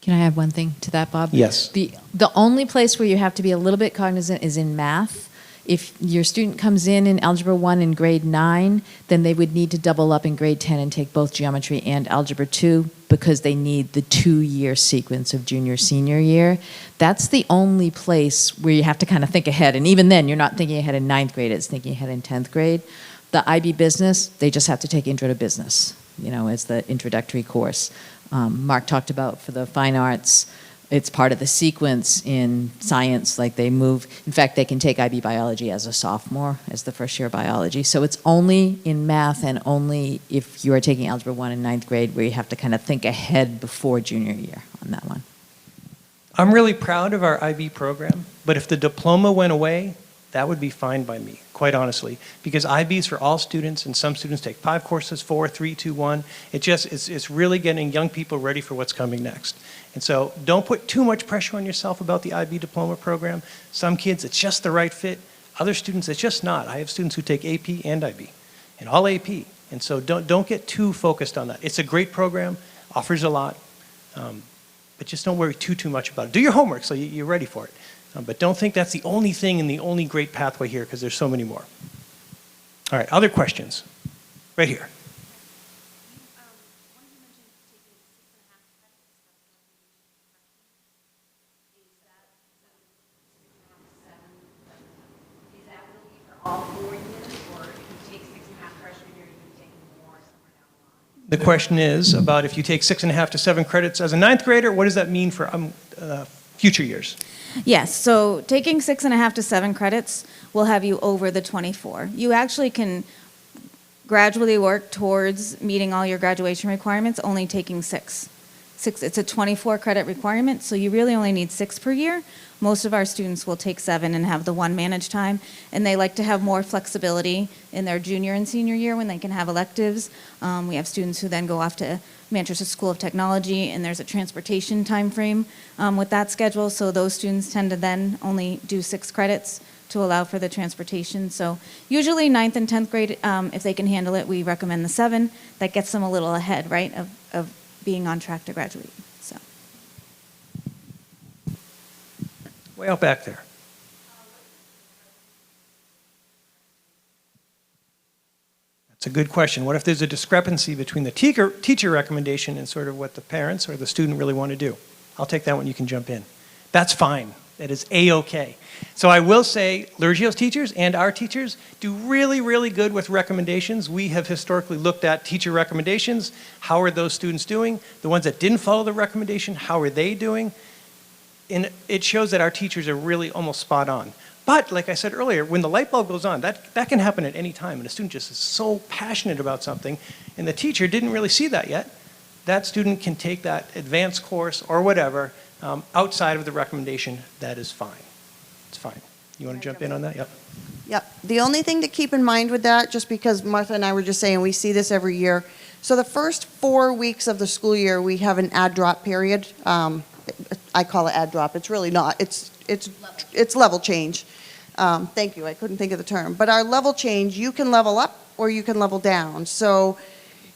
Can I add one thing to that, Bob? Yes. The only place where you have to be a little bit cognizant is in math. If your student comes in Algebra 1 in grade 9, then they would need to double up in grade 10 and take both geometry and Algebra 2 because they need the 2-year sequence of junior, senior year. That's the only place where you have to kind of think ahead. And even then, you're not thinking ahead in 9th grade, it's thinking ahead in 10th grade. The IB business, they just have to take Intro to Business, as the introductory course. Mark talked about for the fine arts, it's part of the sequence in science, like they move. In fact, they can take IB biology as a sophomore, as the first year of biology. So it's only in math and only if you are taking Algebra 1 in ninth grade where you have to kind of think ahead before junior year on that one. I'm really proud of our IB program, but if the diploma went away, that would be fine by me, quite honestly, because IB is for all students, and some students take 5 courses, 4, 3, 2, 1. It's really getting young people ready for what's coming next. And so don't put too much pressure on yourself about the IB diploma program. Some kids, it's just the right fit. Other students, it's just not. I have students who take AP and IB, and all AP. And so don't get too focused on that. It's a great program, offers a lot, but just don't worry too much about it. Do your homework so you're ready for it. But don't think that's the only thing and the only great pathway here, because there's so many more. All right, other questions? Right here. All 4 years, or if you take 6.5 freshman year, you can take more somewhere down the line? The question is about if you take 6.5 to 7 credits as a ninth grader, what does that mean for future years? Yes, so taking 6.5 to 7 credits will have you over the 24. You actually can gradually work towards meeting all your graduation requirements, only taking 6. It's a 24 credit requirement, so you really only need 6 per year. Most of our students will take 7 and have the 1 managed time, and they like to have more flexibility in their junior and senior year when they can have electives. We have students who then go off to Manchester School of Technology, and there's a transportation time frame with that schedule, so those students tend to then only do 6 credits to allow for the transportation. So usually 9th and 10th grade, if they can handle it, we recommend the 7. That gets them a little ahead, right, of being on track to graduate. So. Way out back there. That's a good question. What if there's a discrepancy between the teacher recommendation and sort of what the parents or the student really want to do? I'll take that one. You can jump in. That's fine. That is A-OK. So I will say Lurgio's teachers and our teachers do really, really good with recommendations. We have historically looked at teacher recommendations. How are those students doing? The ones that didn't follow the recommendation, how are they doing? And it shows that our teachers are really almost spot on. But like I said earlier, when the light bulb goes on, that can happen at any time. And a student just is so passionate about something, and the teacher didn't really see that yet. That student can take that advanced course or whatever outside of the recommendation. That is fine. It's fine. You want to jump in on that? Yep. Yep. The only thing to keep in mind with that, just because Martha and I were just saying we see this every year. So the first 4 weeks of the school year, we have an add drop period. I call it add drop. It's really not. It's level change. Thank you. I couldn't think of the term. But our level change, you can level up or you can level down. So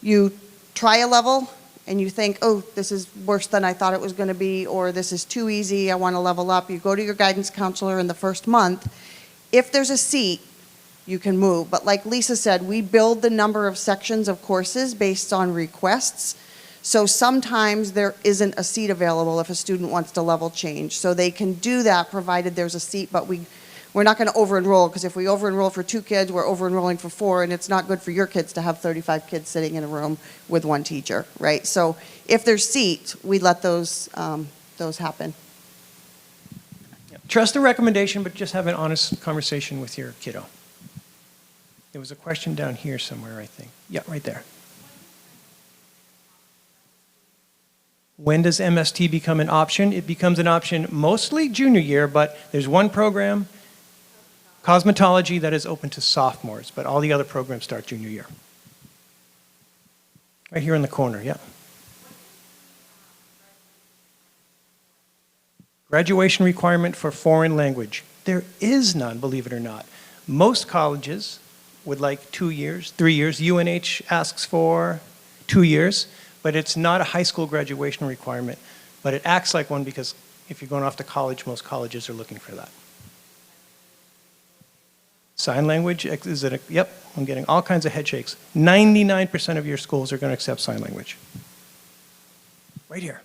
you try a level and you think, oh, this is worse than I thought it was going to be, or this is too easy, I want to level up. You go to your guidance counselor in the first month. If there's a seat, you can move. But like Lisa said, we build the number of sections of courses based on requests. So sometimes there isn't a seat available if a student wants to level change. So they can do that provided there's a seat, but we're not going to over-enroll, because if we over-enroll for 2 kids, we're over-enrolling for 4, and it's not good for your kids to have 35 kids sitting in a room with 1 teacher, right? So if there's seats, we let those happen. Trust the recommendation, but just have an honest conversation with your kiddo. There was a question down here somewhere, I think. Yeah, right there. When does MST become an option? It becomes an option mostly junior year, but there's one program, cosmetology, that is open to sophomores, but all the other programs start junior year. Right here in the corner, yeah. Graduation requirement for foreign language. There is none, believe it or not. Most colleges would like 2 years, 3 years. UNH asks for 2 years, but it's not a high school graduation requirement. But it acts like one because if you're going off to college, most colleges are looking for that. Sign language, is it yep, I'm getting all kinds of head shakes. 99% of your schools are going to accept sign language. Right here.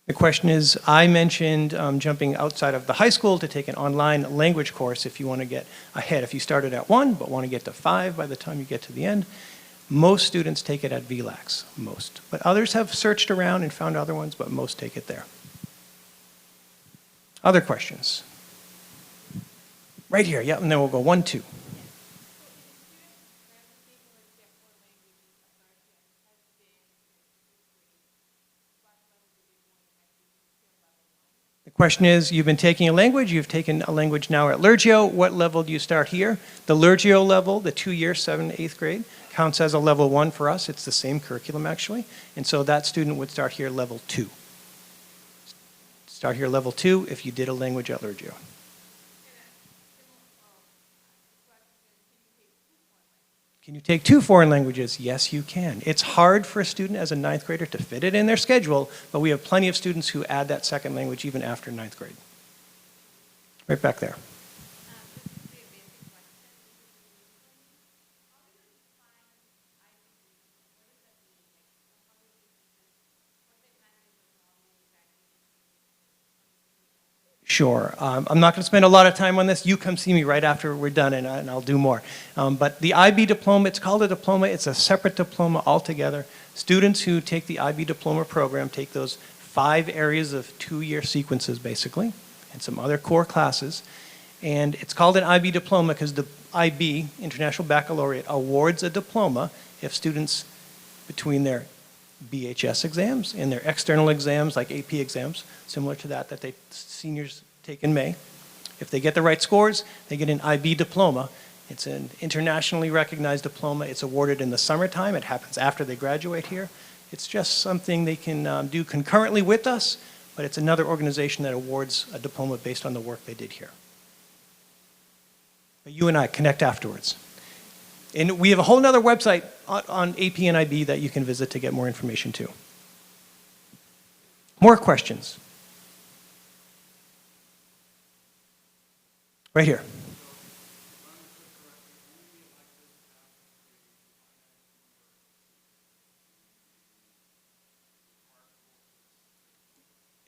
The question is, I mentioned jumping outside of the high school to take an online language course if you want to get ahead. If you started at 1 but want to get to 5 by the time you get to the end, most students take it at VLAX, most. But others have searched around and found other ones, but most take it there. Other questions? Right here, yep, and then we'll go 1, 2. The question is, you've been taking a language, you've taken a language now at Lurgio, what level do you start here? The Lurgio level, the 2-year, 7th, 8th grade, counts as a level 1 for us. It's the same curriculum, actually. And so that student would start here level 2. Start here level 2 if you did a language at Lurgio. Can you take 2 foreign languages? Yes, you can. It's hard for a student as a 9th grader to fit it in their schedule, but we have plenty of students who add that second language even after 9th grade. Right back there. Sure. I'm not going to spend a lot of time on this. You come see me right after we're done, and I'll do more. But the IB diploma, it's called a diploma. It's a separate diploma altogether. Students who take the IB diploma program take those 5 areas of 2-year sequences, basically, and some other core classes. And it's called an IB diploma because the IB, International Baccalaureate, awards a diploma if students, between their BHS exams and their external exams, like AP exams, similar to that they seniors take in May. If they get the right scores, they get an IB diploma. It's an internationally recognized diploma. It's awarded in the summertime. It happens after they graduate here. It's just something they can do concurrently with us, but it's another organization that awards a diploma based on the work they did here. But you and I connect afterwards. And we have a whole nother website on AP and IB that you can visit to get more information too. More questions? Right here.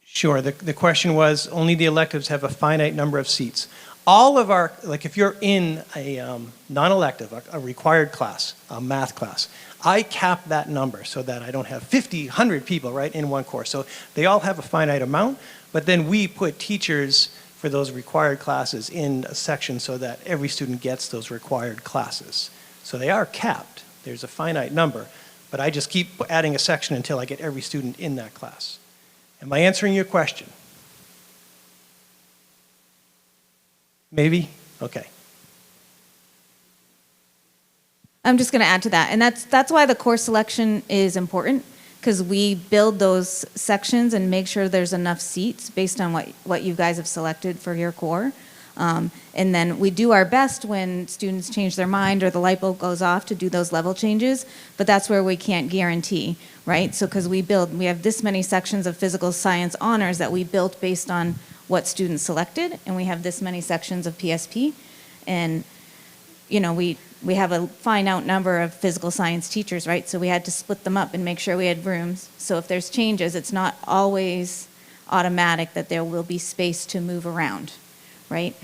Sure, the question was, only the electives have a finite number of seats. All of our, like if you're in a non-elective, a required class, a math class, I cap that number so that I don't have 50, 100 people, right, in one course. So they all have a finite amount, but then we put teachers for those required classes in a section so that every student gets those required classes. So they are capped. There's a finite number, but I just keep adding a section until I get every student in that class. Am I answering your question? Maybe? Okay. I'm just going to add to that, and that's why the course selection is important, because we build those sections and make sure there's enough seats based on what you guys have selected for your core. And then we do our best when students change their mind or the light bulb goes off to do those level changes, but that's where we can't guarantee, right? So because we have this many sections of physical science honors that we built based on what students selected, and we have this many sections of PSP, and you know, we have a finite number of physical science teachers, right? So we had to split them up and make sure we had rooms. So if there's changes, it's not always automatic that there will be space to move around, right?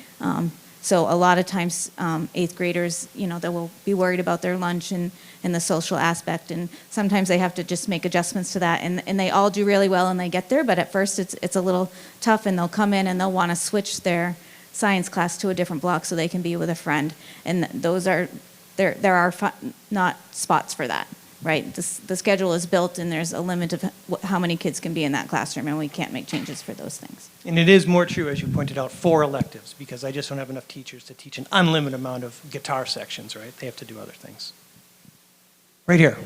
So a lot of times, 8th graders, you know, they will be worried about their lunch and the social aspect, and sometimes they have to just make adjustments to that, and they all do really well and they get there, but at first it's a little tough, and they'll come in and they'll want to switch their science class to a different block so they can be with a friend, and those are, there are not spots for that, right? The schedule is built and there's a limit of how many kids can be in that classroom, and we can't make changes for those things. And it is more true, as you pointed out, for electives, because I just don't have enough teachers to teach an unlimited amount of guitar sections, right? They have to do other things. Right here.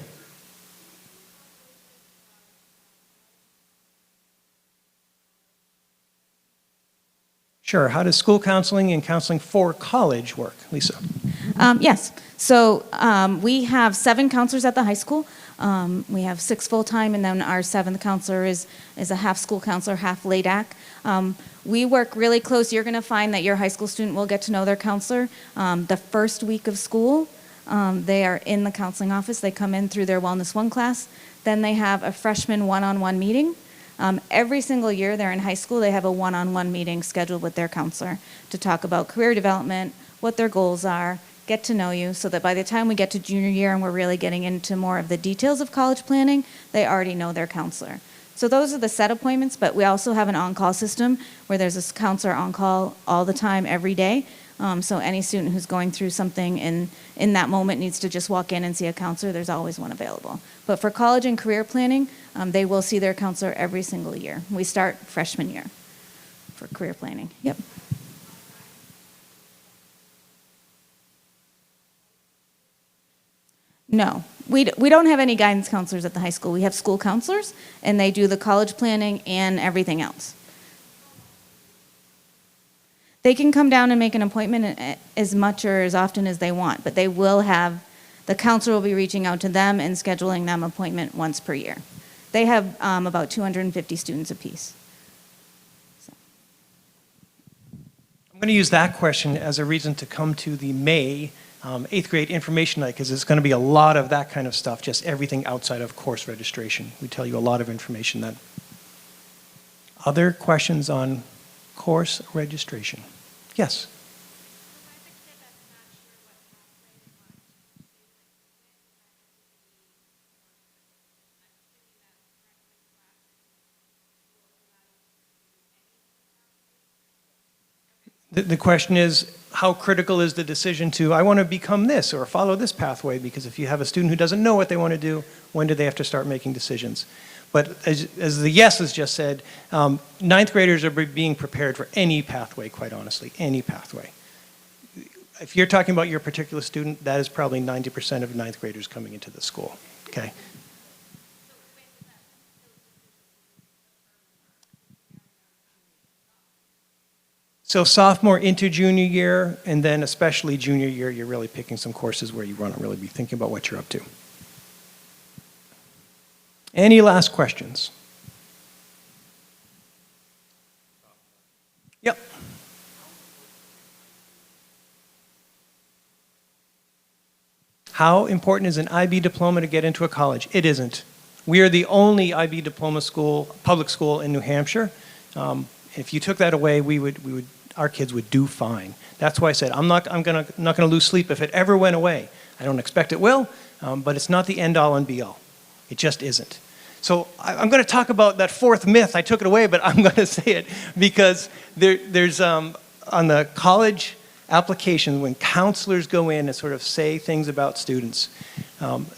Sure. How does school counseling and counseling for college work? Lisa. Yes. So we have 7 counselors at the high school. We have 6 full-time, and then our 7th counselor is a half school counselor, half LADAC. We work really close. You're going to find that your high school student will get to know their counselor the first week of school. They are in the counseling office. They come in through their Wellness 1 class. Then they have a freshman one-on-one meeting Every single year they're in high school, they have a one-on-one meeting scheduled with their counselor to talk about career development, what their goals are, get to know you, so that by the time we get to junior year and we're really getting into more of the details of college planning, they already know their counselor. So those are the set appointments, but we also have an on-call system where there's a counselor on call all the time, every day. So any student who's going through something in that moment needs to just walk in and see a counselor, there's always one available. But for college and career planning, they will see their counselor every single year. We start freshman year for career planning. Yep. No, we don't have any guidance counselors at the high school. We have school counselors, and they do the college planning and everything else. They can come down and make an appointment as much or as often as they want, but they will have, the counselor will be reaching out to them and scheduling them appointment once per year. They have about 250 students apiece. I'm going to use that question as a reason to come to the May 8th grade information night, because there's going to be a lot of that kind of stuff, just everything outside of course registration. We tell you a lot of information then. Other questions on course registration? Yes? The question is, how critical is the decision to, I want to become this or follow this pathway? Because if you have a student who doesn't know what they want to do, when do they have to start making decisions? But as the yes has just said, ninth graders are being prepared for any pathway, quite honestly, any pathway. If you're talking about your particular student, that is probably 90% of ninth graders coming into the school, okay? So sophomore into junior year, and then especially junior year, you're really picking some courses where you want to really be thinking about what you're up to. Any last questions? Yep. How important is an IB diploma to get into a college? It isn't. We are the only IB diploma school, public school in New Hampshire. If you took that away, our kids would do fine. That's why I said I'm not going to lose sleep if it ever went away. I don't expect it will, but it's not the end all and be all. It just isn't. So I'm going to talk about that fourth myth. I took it away, but I'm going to say it because there's on the college application, when counselors go in and sort of say things about students,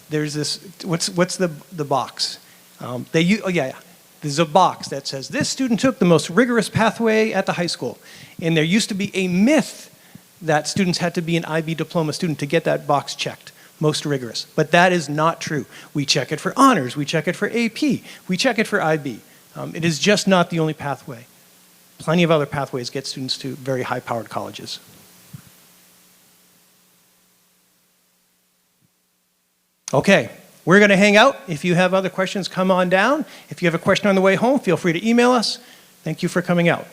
there's this, what's the box? There's a box that says, this student took the most rigorous pathway at the high school. And there used to be a myth that students had to be an IB diploma student to get that box checked, most rigorous. But that is not true. We check it for honors, we check it for AP, we check it for IB. It is just not the only pathway. Plenty of other pathways get students to very high-powered colleges. Okay, we're going to hang out. If you have other questions, come on down. If you have a question on the way home, feel free to email us. Thank you for coming out.